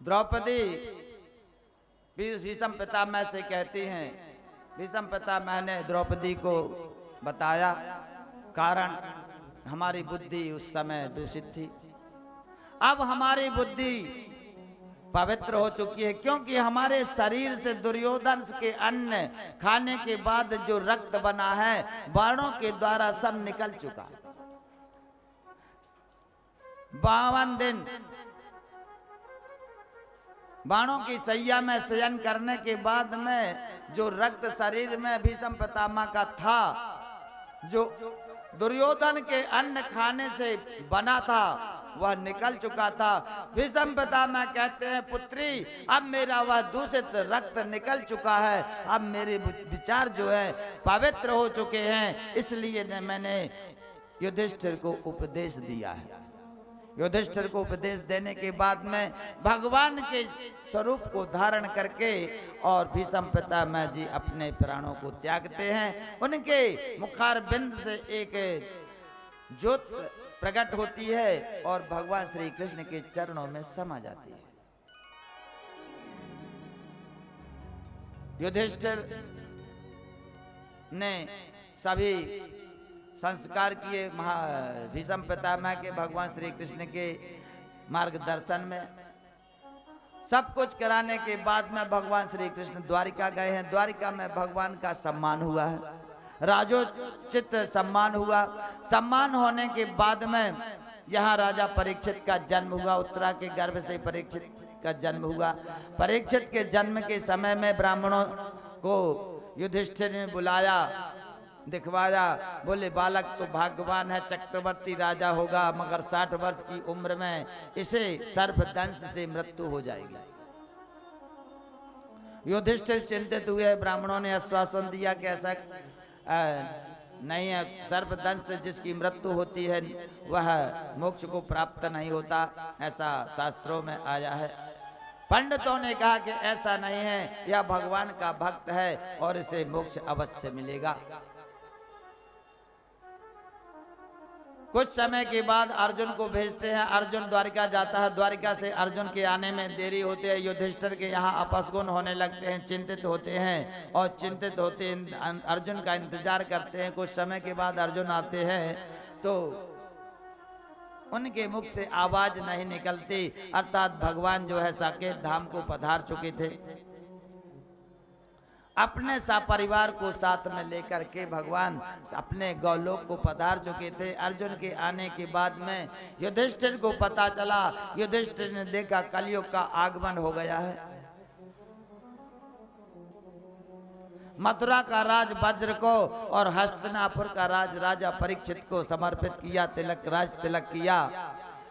द्रौपदी भीष्म पितामह से कहती हैं, भीष्म पितामह ने द्रौपदी को बताया कारण हमारी बुद्धि उस समय दूषित थी, अब हमारी बुद्धि पवित्र हो चुकी है, क्योंकि हमारे शरीर से दुर्योधन के अन्न खाने के बाद जो रक्त बना है बाणों के द्वारा सब निकल चुका। 52 दिन बाणों की सैया में शयन करने के बाद में जो रक्त शरीर में भीष्म पितामह का था, जो दुर्योधन के अन्न खाने से बना था, वह निकल चुका था। भीष्म पितामह कहते हैं, पुत्री अब मेरा वह दूषित रक्त निकल चुका है, अब मेरे विचार जो है पवित्र हो चुके हैं, इसलिए मैंने युधिष्ठिर को उपदेश दिया है। युधिष्ठिर को उपदेश देने के बाद में भगवान के स्वरूप को धारण करके और भीष्म पितामह जी अपने प्राणों को त्यागते हैं। उनके मुखार बिंद से एक ज्योत प्रकट होती है और भगवान श्री कृष्ण के चरणों में समा जाती है। युधिष्ठिर ने सभी संस्कार किए भीष्म पितामह के, भगवान श्री कृष्ण के मार्गदर्शन में सब कुछ कराने के बाद में भगवान श्री कृष्ण द्वारिका गए हैं। द्वारिका में भगवान का सम्मान हुआ है, राजोचित सम्मान हुआ। सम्मान होने के बाद में यहाँ राजा परीक्षित का जन्म हुआ, उत्तरा के गर्भ से परीक्षित का जन्म हुआ। परीक्षित के जन्म के समय में ब्राह्मणों को युधिष्ठिर ने बुलाया, दिखवाया, बोले बालक तो भाग्यवान है, चक्रवर्ती राजा होगा, मगर 60 वर्ष की उम्र में इसे सर्पदंश से मृत्यु हो जाएगी। युधिष्ठिर चिंतित हुए, ब्राह्मणों ने आश्वासन दिया कि ऐसा नहीं है, सर्पदंश से जिसकी मृत्यु होती है वह मोक्ष को प्राप्त नहीं होता, ऐसा शास्त्रों में आया है। पंडितों ने कहा कि ऐसा नहीं है, यह भगवान का भक्त है और इसे मोक्ष अवश्य मिलेगा। कुछ समय के बाद अर्जुन को भेजते हैं, अर्जुन द्वारिका जाता है। द्वारिका से अर्जुन के आने में देरी होती है, युधिष्ठिर के यहाँ अपस्गुन होने लगते हैं, चिंतित होते हैं और चिंतित होते अर्जुन का इंतजार करते हैं। कुछ समय के बाद अर्जुन आते हैं तो उनके मुख से आवाज नहीं निकलती, अर्थात भगवान जो है साकेत धाम को पधार चुके थे। अपने सपरिवार को साथ में लेकर के भगवान अपने गौलोक को पधार चुके थे। अर्जुन के आने के बाद में युधिष्ठिर को पता चला, युधिष्ठिर ने देखा कलयुग का आगमन हो गया है। मथुरा का राज वज्र को और हस्तिनापुर का राज राजा परीक्षित को समर्पित किया, तिलक राज तिलक किया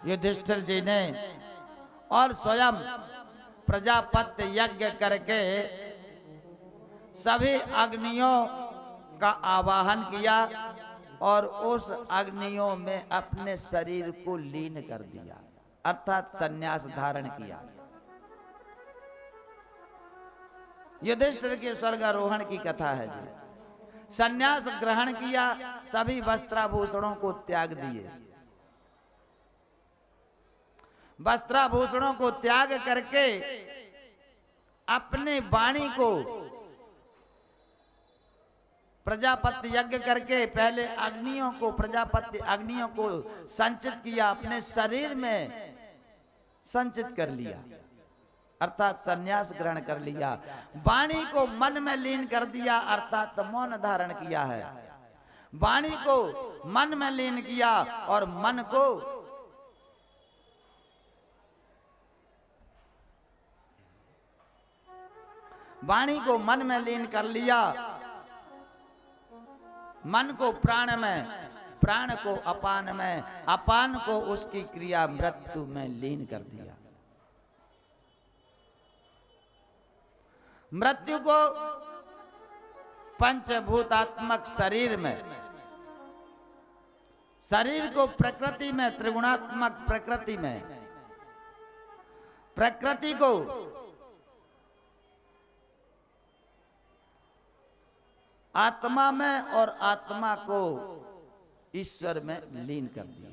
युधिष्ठिर जी ने, और स्वयं प्रजापत्य यज्ञ करके सभी अग्नियों का आवाहन किया और उस अग्नियों में अपने शरीर को लीन कर दिया, अर्थात संन्यास धारण किया। युधिष्ठिर के स्वर्गारोहण की कथा है जी। संन्यास ग्रहण किया, सभी वस्त्राभूषणों को त्याग दिए। वस्त्राभूषणों को त्याग करके अपने वाणी को प्रजापति यज्ञ करके पहले अग्नियों को, प्रजापति अग्नियों को संचित किया, अपने शरीर में संचित कर लिया, अर्थात संन्यास ग्रहण कर लिया। वाणी को मन में लीन कर दिया, अर्थात मौन धारण किया है। वाणी को मन में लीन किया और मन को वाणी को मन में लीन कर लिया, मन को प्राण में, प्राण को अपान में, अपान को उसकी क्रिया मृत्यु में लीन कर दिया। मृत्यु को पंचभूतात्मक शरीर में, शरीर को प्रकृति में, त्रिगुणात्मक प्रकृति में, प्रकृति को आत्मा में और आत्मा को ईश्वर में लीन कर दिया।